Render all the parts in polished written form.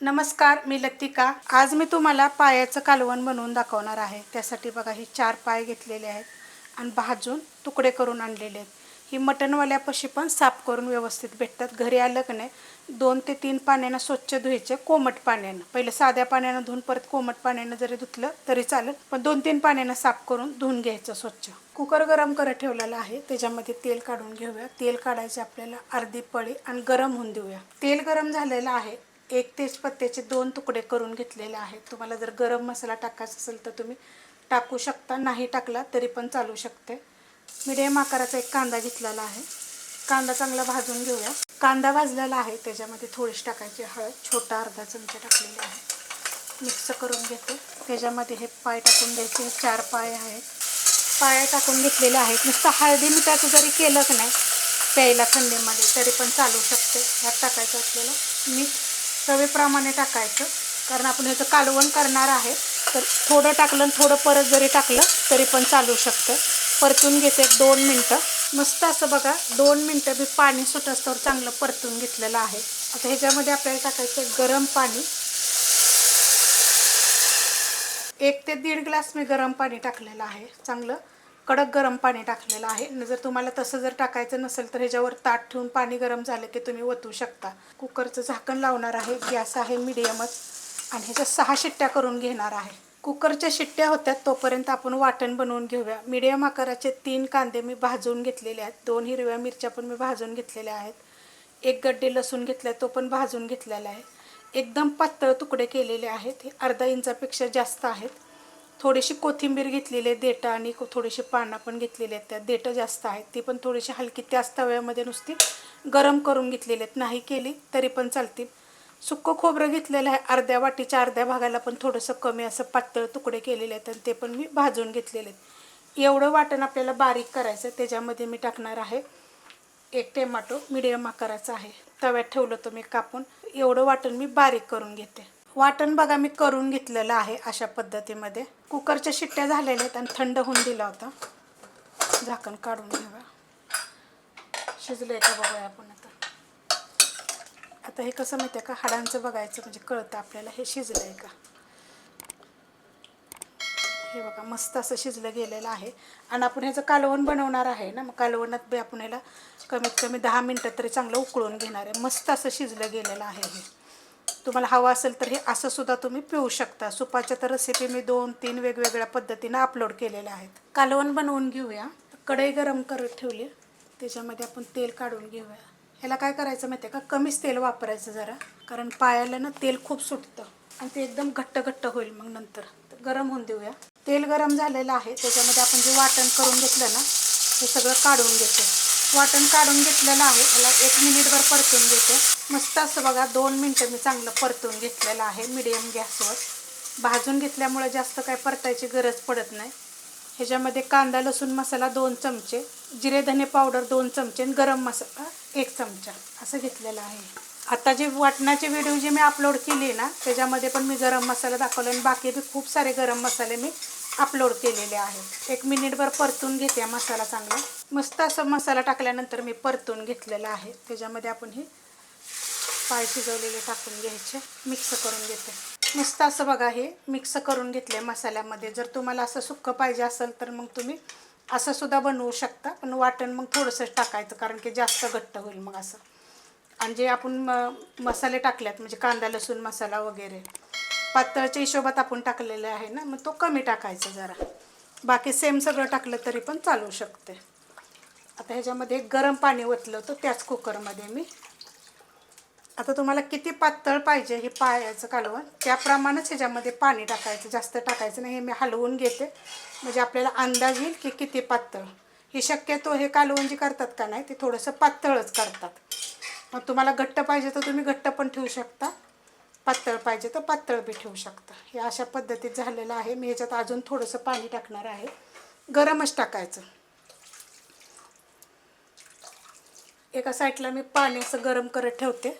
नमस्कार, मी लतिका। आज मी तुम्हाला पायाचं कालवण बनवून दाखवणार आहे। त्यासाठी बघा ही 4 पाय घेतलेले आहेत आणि भाजून तुकडे करून आणलेले आहेत। ही मटणवाल्यापाशी पण साफ करून व्यवस्थित भेटतात। घरी आलं की नाही 2 ते 3 पाण्याने स्वच्छ धुवायचे, कोमट पाण्याने। पहिले साध्या पाण्याने धुवून परत कोमट पाण्याने जरी धुतलं तरी चालेल, पण 2-3 पाण्याने साफ करून धुवून घ्यायचं स्वच्छ। कुकर गरम करत ठेवलेला आहे, त्याच्यामध्ये तेल काढून घेऊया। तेल काढायचे आपल्याला अर्धी पळी आणि गरम होऊन देऊया। तेल गरम झालेलं आहे। एक तेजपत्त्याचे 2 तुकडे करून घेतलेले आहेत। तुम्हाला जर गरम मसाला टाकायचा असेल तर तुम्ही टाकू शकता, नाही टाकला तरी पण चालू शकते। मीडियम आकाराचा एक कांदा घेतलेला आहे। कांदा चांगला भाजून घेऊया। कांदा भाजलेला आहे, त्याच्यामध्ये थोडीशी टाकायची हळद, छोटा अर्धा चमचा टाकलेला आहे। मिक्स करून घेते। त्याच्यामध्ये हे पाय टाकून द्यायचे। 4 पाय आहेत, पाय टाकून घेतलेले आहेत। नुसतं हळदी मिठाचं जरी केलं की नाही प्यायला थंडीमध्ये तरी पण चालू शकते। ह्यात टाकायचं आपल्याला मीठ चवीप्रमाणे टाकायचं, कारण आपण ह्याचं कालवण करणार आहे। तर थोडं टाकलं आणि थोडं परत जरी टाकलं तरी पण चालू शकतं। परतून घेते 2 मिनटं। मस्त असं बघा 2 मिनटं मी पाणी सुटस्तोवर चांगलं परतून घेतलेलं आहे। आता ह्याच्यामध्ये आपल्याला टाकायचं गरम पाणी। 1 ते 1.5 ग्लास मी गरम पाणी टाकलेलं आहे। चांगलं कडक गरम पाणी टाकलेलं आहे। जर तुम्हाला तसं जर टाकायचं नसेल तर ह्याच्यावर ताट ठेवून पाणी गरम झालं की तुम्ही ओतू शकता। कुकरचं झाकण लावणार आहे। गॅस आहे मीडियमच आणि ह्याच्या 6 शिट्ट्या करून घेणार आहे। कुकरच्या शिट्ट्या होत्यात तोपर्यंत आपण वाटण बनवून घेऊया। मीडियम आकाराचे 3 कांदे मी भाजून घेतलेले आहेत। 2 हिरव्या मिरच्या पण मी भाजून घेतलेल्या आहेत। 1 गड्डे लसूण घेतला तो पण भाजून घेतलेला आहे। एकदम पातळ तुकडे केलेले आहेत। हे अर्धा इंचापेक्षा जास्त आहेत। थोडीशी कोथिंबीर घेतलेली आहे, देठं आणि थोडीशी पानं पण घेतलेली आहेत। त्यात देठं जास्त आहेत, ती पण थोडीशी हलकी त्याच तव्यामध्ये नुसती गरम करून घेतलेली आहेत, नाही केली तरी पण चालतील। सुक्कं खोबरं घेतलेलं आहे, अर्ध्या वाटीच्या अर्ध्या भागाला पण थोडंसं कमी असं पातळ तुकडे केलेले आहेत आणि ते पण मी भाजून घेतलेले आहेत। एवढं वाटण आपल्याला बारीक करायचं। त्याच्यामध्ये मी टाकणार आहे 1 टोमॅटो, मीडियम आकाराचा आहे, तव्यात ठेवलं तर मी कापून। एवढं वाटण मी बारीक करून घेते। वाटण बघा मी करून घेतलेलं आहे अशा पद्धतीमध्ये। कुकरच्या शिट्ट्या झालेल्या आहेत आणि थंड होऊन दिला होता। झाकण काढून घ्यावा। शिजलंय का बघूया आपण आता। आता हे कसं माहिती आहे का, हाडांचं बघायचं म्हणजे कळतं आपल्याला हे शिजलंय का। हे बघा मस्त असं शिजलं गेलेलं आहे आणि आपण ह्याचं कालवण बनवणार आहे ना, मग कालवणात बी आपण ह्याला कमीत कमी 10 मिनटं तरी चांगलं उकळून घेणार आहे। मस्त असं शिजलं गेलेलं आहे हे। तुम्हाला हवं असेल तर हे असं सुद्धा तुम्ही पिऊ शकता। सुपाच्या तर रेसिपी मी 2-3 वेगवेगळ्या पद्धतीनं अपलोड केलेल्या आहेत। कालवण बनवून घेऊया। कढई गरम करत ठेवली, त्याच्यामध्ये आपण तेल काढून घेऊया। ह्याला काय करायचं माहिती आहे का, कमीच तेल वापरायचं जरा, कारण पायाला ना तेल खूप सुटतं आणि ते एकदम घट्ट घट्ट होईल मग नंतर। तर गरम होऊन देऊया। तेल गरम झालेलं आहे, त्याच्यामध्ये आपण जे वाटण करून घेतलं ना हे सगळं काढून घेते। वाटण काढून घेतलेलं आहे, ह्याला 1 मिनिटभर परतून घेते। मस्त असं बघा 2 मिनटं मी चांगलं परतून घेतलेलं आहे मीडियम गॅसवर। भाजून घेतल्यामुळे जास्त काय परतायची गरज पडत नाही। ह्याच्यामध्ये कांदा लसूण मसाला 2 चमचे, जिरे धने पावडर 2 चमचे आणि गरम मसाला 1 चमचा असं घेतलेलं आहे। आता जे वाटणाचे व्हिडिओ जे मी अपलोड केली ना त्याच्यामध्ये पण मी गरम मसाला दाखवला आणि बाकी बी खूप सारे गरम मसाले मी अपलोड केलेले आहेत। 1 मिनिटभर परतून घेते मसाला चांगला। मस्त असं मसाला टाकल्यानंतर मी परतून घेतलेला आहे। त्याच्यामध्ये आपण हे पाय शिजवलेले टाकून घ्यायचे, मिक्स करून घेते। मस्त असं बघा हे मिक्स करून घेतले मसाल्यामध्ये। जर तुम्हाला असं सुक्कं पाहिजे असेल तर मग तुम्ही असं सुद्धा बनवू शकता, पण वाटण मग थोडंसंच टाकायचं कारण की जास्त घट्ट होईल मग असं। आणि जे आपण मसाले टाकल्यात म्हणजे कांदा लसूण मसाला वगैरे पातळच्या हिशोबात आपण टाकलेले आहे ना, मग तो कमी टाकायचा जरा। बाकी सेम सगळं टाकलं तरी पण चालू शकते। आता ह्याच्यामध्ये गरम पाणी ओतलं होतं त्याच कुकरमध्ये मी। आता तुम्हाला किती पातळ पाहिजे हे पायाचं कालवण त्याप्रमाणेच ह्याच्यामध्ये पाणी टाकायचं, जास्त टाकायचं नाही। हे मी हलवून घेते म्हणजे आपल्याला अंदाज येईल की किती पातळ। हे शक्यतो हे कालवण जे करतात का नाही ते थोडंसं पातळच करतात। मग तुम्हाला घट्ट पाहिजे तर तुम्ही घट्ट पण ठेवू शकता, पातळ पाहिजे तर पातळ बी ठेवू शकता। हे अशा पद्धतीत झालेलं आहे। मी ह्याच्यात अजून थोडंसं पाणी टाकणार आहे, गरमच टाकायचं। एका साईडला मी पाणी असं गरम करत ठेवते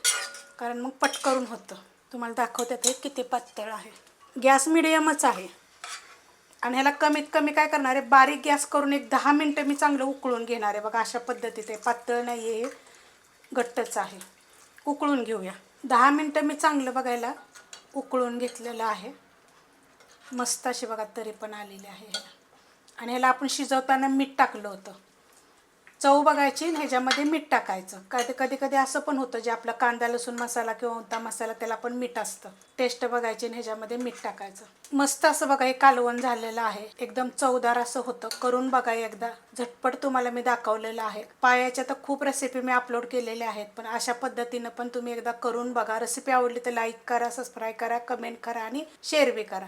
कारण मग पटकरून होतं। तुम्हाला दाखवते ते किती पातळ आहे। गॅस मिडियमच आहे आणि ह्याला कमीत कमी काय करणार आहे, बारीक गॅस करून एक 10 मिनटं मी चांगलं उकळून घेणार आहे। बघा अशा पद्धतीत आहे, पातळ नाही आहे, घट्टच आहे। उकळून घेऊया। 10 मिनटं मी चांगलं बघायला उकळून घेतलेलं आहे. मस्त अशी बघा तरी पण आलेली आहे ह्याला. आणि ह्याला आपण शिजवताना मीठ टाकलं होतं. चव बघायची आणि ह्याच्यामध्ये मीठ टाकायचं. कधी कधी असं पण होतं जे आपला कांदा लसूण मसाला किंवा उंटा मसाला त्याला पण मीठ असतं. टेस्ट बघायची आणि ह्याच्यामध्ये मीठ टाकायचं. मस्त असं बघा हे कालवण झालेलं आहे. एकदम चवदार असं होतं. करून बघा एकदा. झटपट तुम्हाला मी दाखवलेलं आहे. पायाच्या तर खूप रेसिपी मी अपलोड केलेल्या आहेत, पण अशा पद्धतीनं पण तुम्ही एकदा करून बघा. रेसिपी आवडली तर लाईक करा, सबस्क्राईब करा, कमेंट करा आणि शेअर बी करा.